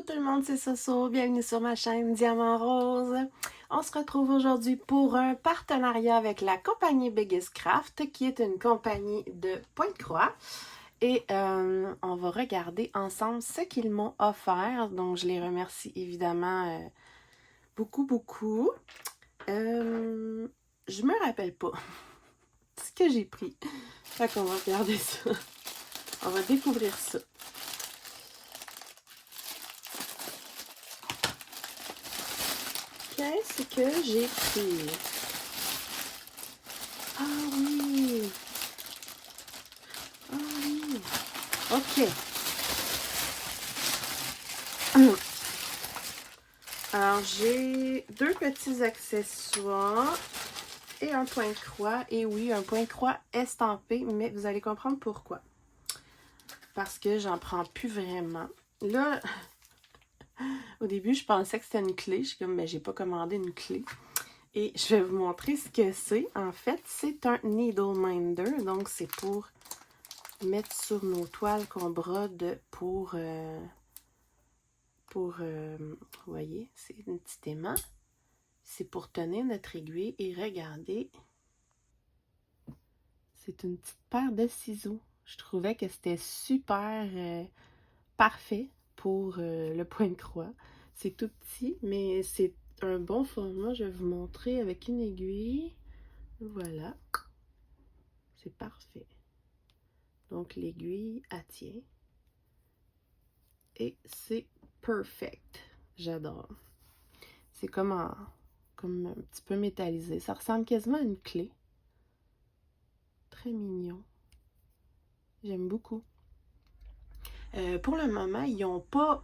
tout le monde, c'est Soso, bienvenue sur ma chaîne Diamant Rose. On se retrouve aujourd'hui pour un partenariat avec la compagnie Biggest Craft, qui est une compagnie de Pointe-Croix. Et on va regarder ensemble ce qu'ils m'ont offert. Donc je les remercie évidemment beaucoup. Je me rappelle pas ce que j'ai pris. Fait qu'on va regarder ça. On va découvrir ça. Qu'est-ce que j'ai pris? Ah oui! Ah oui! OK. Alors, j'ai deux petits accessoires et un point de croix. Et oui, un point de croix estampé, mais vous allez comprendre pourquoi. Parce que j'en prends plus vraiment. Là, au début, je pensais que c'était une clé. Je suis comme, mais j'ai pas commandé une clé. Et je vais vous montrer ce que c'est. En fait, c'est un needle minder. Donc, c'est pour mettre sur nos toiles qu'on brode pour vous voyez, c'est un petit aimant. C'est pour tenir notre aiguille et regardez. C'est une petite paire de ciseaux. Je trouvais que c'était super parfait pour le point de croix. C'est tout petit, mais c'est un bon format. Je vais vous montrer avec une aiguille. Voilà. C'est parfait. Donc, l'aiguille, elle tient. Et c'est perfect. J'adore. C'est comme un petit peu métallisé. Ça ressemble quasiment à une clé. Très mignon. J'aime beaucoup. Pour le moment, ils n'ont pas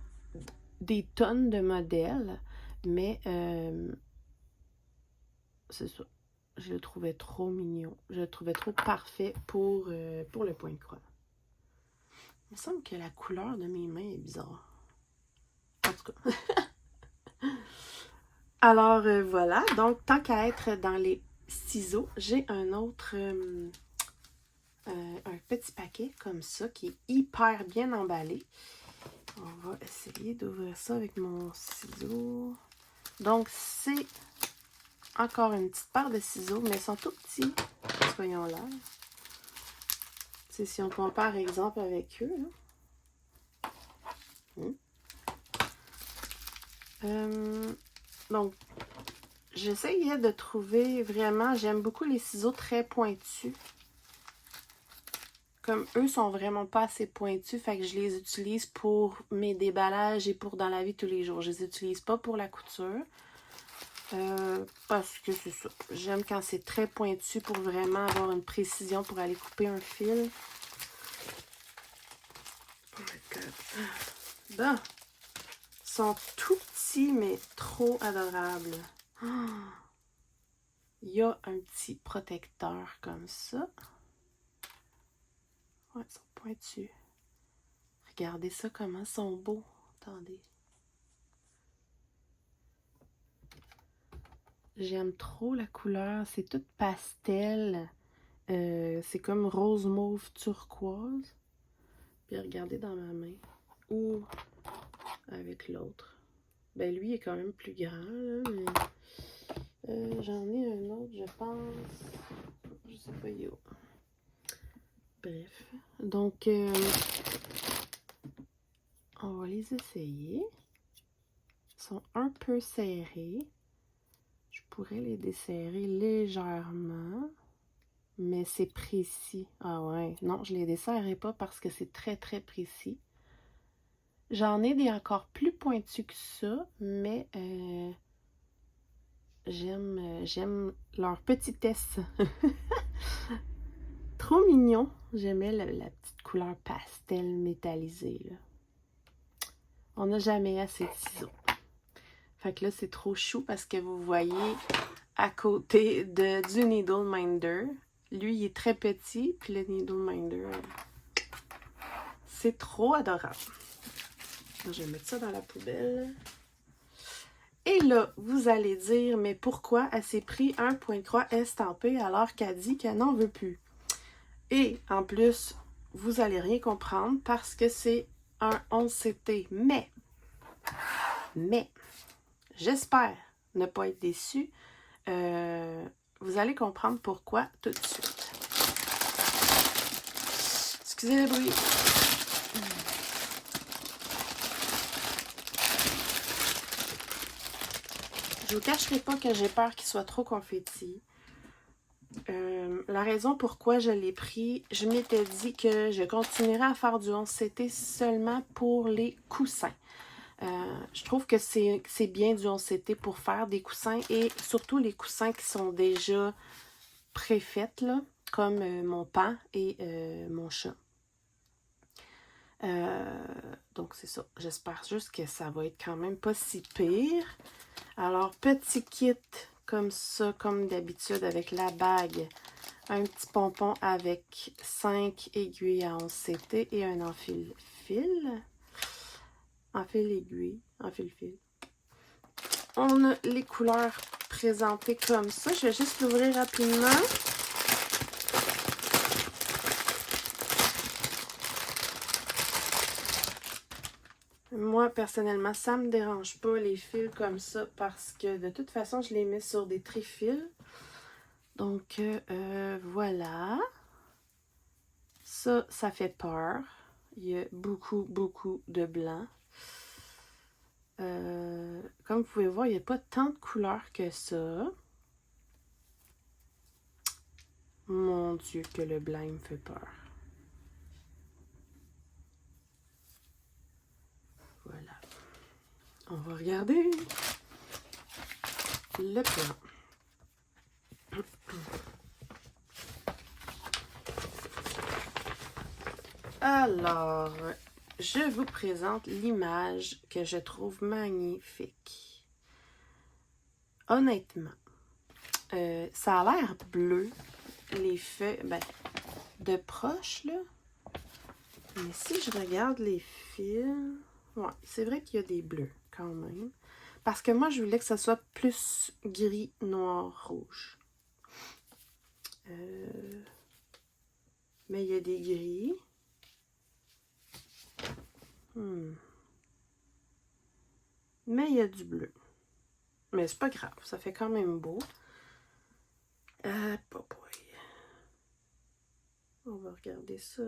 des tonnes de modèles, mais c'est ça. Je le trouvais trop mignon. Je le trouvais trop parfait pour le point de croix. Il me semble que la couleur de mes mains est bizarre. En tout cas. Alors, voilà. Donc, tant qu'à être dans les ciseaux, j'ai un autre... un petit paquet comme ça qui est hyper bien emballé. On va essayer d'ouvrir ça avec mon ciseau. Donc, c'est encore une petite paire de ciseaux, mais ils sont tout petits. Soyons là. C'est si on compare, exemple, avec eux. Donc, j'essayais de trouver vraiment... J'aime beaucoup les ciseaux très pointus. Comme eux sont vraiment pas assez pointus, fait que je les utilise pour mes déballages et pour dans la vie de tous les jours. Je les utilise pas pour la couture. Parce que c'est ça. J'aime quand c'est très pointu pour vraiment avoir une précision pour aller couper un fil. Oh my god. Bon. Ils sont tout petits, mais trop adorables. Oh. Il y a un petit protecteur comme ça. Ouais, ils sont pointus. Regardez ça, comment ils sont beaux. Attendez. J'aime trop la couleur. C'est toute pastel. C'est comme rose mauve turquoise. Puis regardez dans ma main. Ou avec l'autre. Ben lui est quand même plus grand, là, mais j'en ai un autre, je pense. Je sais pas, il est où. Bref. Donc, on va les essayer. Ils sont un peu serrés. Je pourrais les desserrer légèrement. Mais c'est précis. Ah ouais. Non, je les desserrerai pas parce que c'est très précis. J'en ai des encore plus pointus que ça, mais j'aime leur petitesse. Trop mignon. J'aimais la petite couleur pastel métallisée, là. On n'a jamais assez de ciseaux. Fait que là, c'est trop chou parce que vous voyez à côté du needle minder. Lui, il est très petit, puis le needle minder, c'est trop adorable. Je vais mettre ça dans la poubelle. Et là, vous allez dire, mais pourquoi elle s'est pris un point de croix estampé alors qu'elle dit qu'elle n'en veut plus? Et en plus, vous allez rien comprendre parce que c'est un 11 CT. Mais, Mais, j'espère ne pas être déçue. Vous allez comprendre pourquoi tout de suite. Excusez le bruit. Je vous cacherai pas que j'ai peur qu'il soit trop confetti. La raison pourquoi je l'ai pris, je m'étais dit que je continuerais à faire du 11CT seulement pour les coussins. Je trouve que c'est bien du 11CT pour faire des coussins et surtout les coussins qui sont déjà préfaits, là, comme mon pan et mon chat. Donc c'est ça. J'espère juste que ça va être quand même pas si pire. Alors, petit kit comme ça, comme d'habitude avec la bague. Un petit pompon avec 5 aiguilles à 11CT et un enfile-fil. Enfile-aiguille, enfile-fil. On a les couleurs présentées comme ça. Je vais juste l'ouvrir rapidement. Moi, personnellement, ça me dérange pas les fils comme ça parce que de toute façon, je les mets sur des trifils. Donc, voilà. Ça fait peur. Il y a beaucoup, beaucoup de blanc. Comme vous pouvez voir, il n'y a pas tant de couleurs que ça. Mon Dieu, que le blanc il me fait peur. Voilà. On va regarder le plan. Alors, je vous présente l'image que je trouve magnifique. Honnêtement, ça a l'air bleu, les feuilles, ben, de proche, là. Mais si je regarde les fils, ouais, c'est vrai qu'il y a des bleus quand même. Parce que moi, je voulais que ça soit plus gris, noir, rouge. Mais il y a des gris. Mais il y a du bleu. Mais c'est pas grave, ça fait quand même beau. On va regarder ça.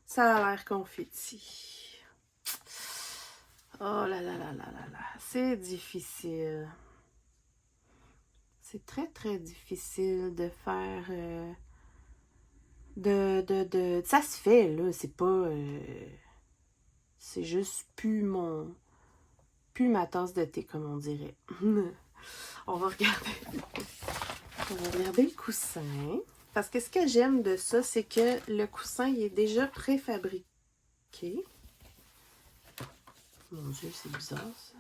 Ça a l'air confetti. Oh là là là là là là. C'est difficile. C'est très très difficile de faire... Ça se fait, là. C'est pas... c'est juste plus ma tasse de thé, comme on dirait. On va regarder. On va regarder le coussin. Parce que ce que j'aime de ça, c'est que le coussin, il est déjà préfabriqué. Mon Dieu, c'est bizarre, ça.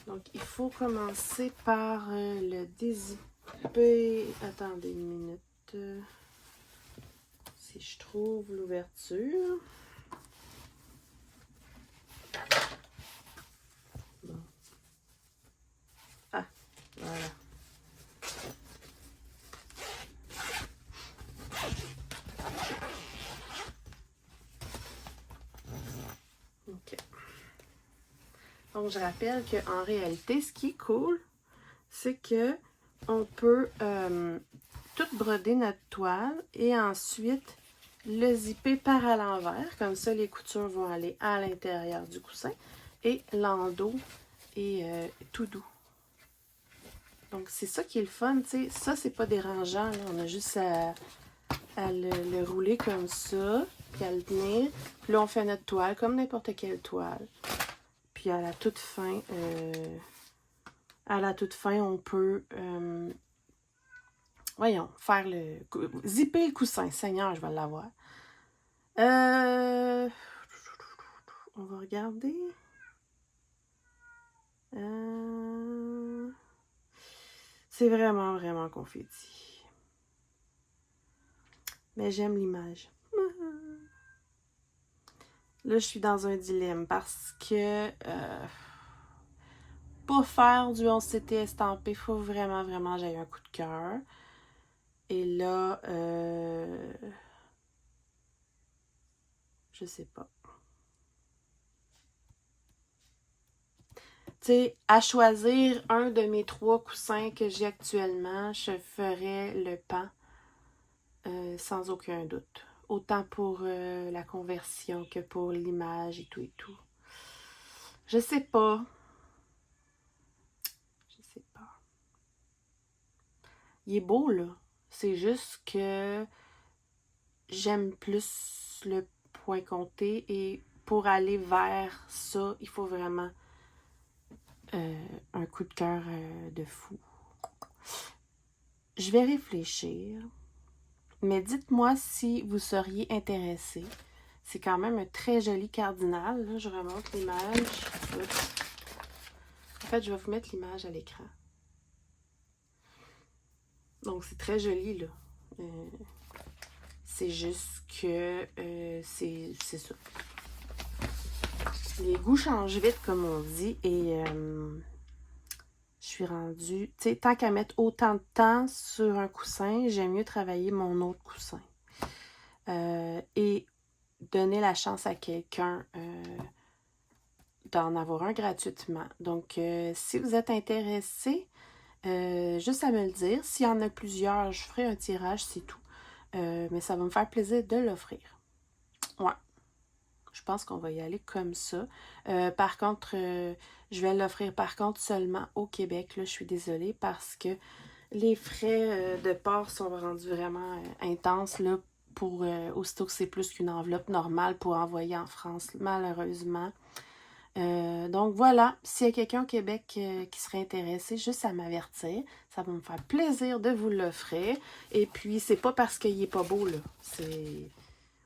Donc, il faut commencer par le dézipper. Attendez une minute. Si je trouve l'ouverture. Bon. Ah, voilà. OK. Donc, je rappelle qu'en réalité, ce qui est cool, c'est que on peut tout broder notre toile et ensuite le zipper par à l'envers. Comme ça, les coutures vont aller à l'intérieur du coussin et l'endos est tout doux. Donc, c'est ça qui est le fun, tu sais. Ça, c'est pas dérangeant, là. On a juste à le rouler comme ça, puis à le tenir. Puis là, on fait notre toile comme n'importe quelle toile. Puis à la toute fin, on peut, voyons, faire zipper le coussin. Seigneur, je vais l'avoir. On va regarder. C'est vraiment, vraiment confetti. Mais j'aime l'image. Là, je suis dans un dilemme parce que pour faire du 11CT estampé, il faut vraiment, vraiment que j'aie un coup de cœur. Et là, je sais pas. tu sais, à choisir un de mes 3 coussins que j'ai actuellement, je ferais le pan sans aucun doute. Autant pour la conversion que pour l'image et tout et tout. Je sais pas. Je sais pas. Il est beau, là. C'est juste que j'aime plus le point compté et pour aller vers ça, il faut vraiment un coup de cœur de fou. Je vais réfléchir, mais dites-moi si vous seriez intéressé. C'est quand même un très joli cardinal. Là, je remonte l'image. En fait, je vais vous mettre l'image à l'écran. Donc, c'est très joli, là. C'est juste que c'est ça. Les goûts changent vite, comme on dit, et je suis rendue... Tu sais, tant qu'à mettre autant de temps sur un coussin, j'aime mieux travailler mon autre coussin. Et donner la chance à quelqu'un d'en avoir un gratuitement. Donc, si vous êtes intéressé, juste à me le dire. S'il y en a plusieurs, je ferai un tirage, c'est tout. Mais ça va me faire plaisir de l'offrir. Ouais. Je pense qu'on va y aller comme ça. Par contre, je vais l'offrir par contre seulement au Québec. Là, je suis désolée parce que les frais de port sont rendus vraiment intenses là, pour aussitôt que c'est plus qu'une enveloppe normale pour envoyer en France, malheureusement. Donc voilà, s'il y a quelqu'un au Québec qui serait intéressé, juste à m'avertir. Ça va me faire plaisir de vous l'offrir. Et puis, c'est pas parce qu'il n'est pas beau, là. C'est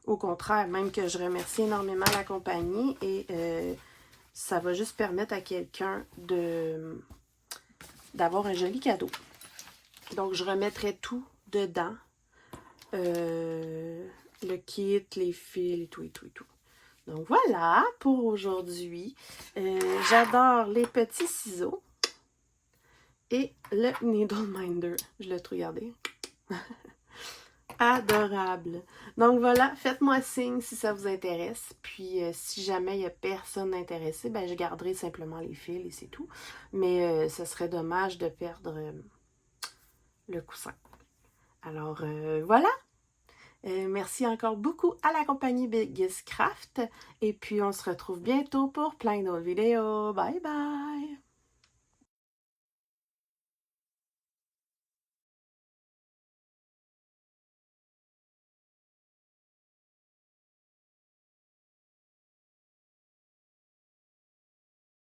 au contraire, même que je remercie énormément la compagnie et ça va juste permettre à quelqu'un d'avoir un joli cadeau. Donc, je remettrai tout dedans. Le kit, les fils et tout et tout et tout. Donc voilà pour aujourd'hui. J'adore les petits ciseaux et le Needle Minder. Je l'ai tout regardé. Adorable. Donc voilà, faites-moi signe si ça vous intéresse. Puis si jamais il n'y a personne intéressé, ben je garderai simplement les fils et c'est tout. Mais ce serait dommage de perdre le coussin. Alors voilà. Merci encore beaucoup à la compagnie Biggest Craft. Et puis on se retrouve bientôt pour plein d'autres vidéos. Bye bye!